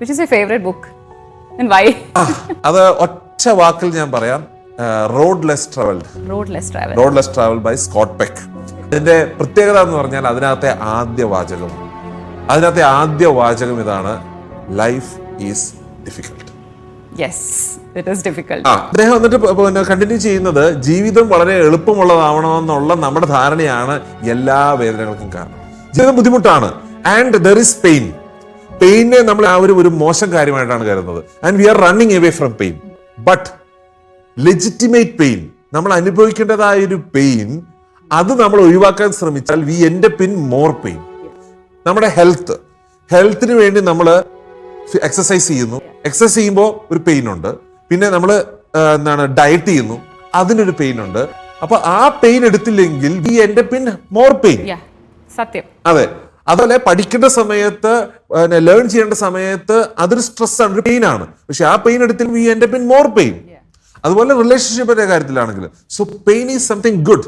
Which is your favorite book and why? അത് ഒറ്റ വാക്കിൽ ഞാൻ പറയാം, road less travelled. Road Less Travel. Road less travel by Scott Peck. ഇതിന്റെ പ്രത്യേകത എന്ന് പറഞ്ഞാൽ അതിനകത്തെ ആദ്യ വാചകം ഇതാണ്: life is difficult. Yes, it is difficult. അദ്ദേഹം എന്നിട്ട് കണ്ടിന്യൂ ചെയ്യുന്നത്, ജീവിതം വളരെ എളുപ്പമുള്ളതാവണമെന്നുള്ള നമ്മുടെ ധാരണയാണ് എല്ലാ വേദനകൾക്കും കാരണം. ജീവിതം ബുദ്ധിമുട്ടാണ്. And there is pain. പെയിനെ നമ്മൾ ഒരു മോശം കാര്യമായിട്ടാണ് കരുതുന്നത്. And we are running away from pain. But legitimate pain, നമ്മൾ അനുഭവിക്കേണ്ടതായ ഒരു പെയിൻ, അത് നമ്മൾ ഒഴിവാക്കാൻ ശ്രമിച്ചാൽ we end up in more pain. നമ്മുടെ ഹെൽത്തിന് വേണ്ടി നമ്മൾ എക്സസൈസ് ചെയ്യുന്നു. എക്സസൈസ് ചെയ്യുമ്പോൾ ഒരു പെയിൻ ഉണ്ട്. പിന്നെ നമ്മൾ ഡയറ്റ് ചെയ്യുന്നു, അതിനൊരു പെയിൻ ഉണ്ട്. അപ്പൊ ആ പെയിൻ എടുത്തില്ലെങ്കിൽ we end up in more pain. Yeah, സത്യം. അതെ. അതുപോലെ പഠിക്കേണ്ട സമയത്ത്, ലേൺ ചെയ്യേണ്ട സമയത്ത് അതൊരു സ്ട്രെസ് ആണ്, ഒരു പെയിൻ ആണ്. പക്ഷെ ആ പെയിൻ എടുത്തിൽ we end up in more pain. അതുപോലെ റിലേഷൻഷിപ്പിന്റെ കാര്യത്തിലാണെങ്കിലും. So pain is something good.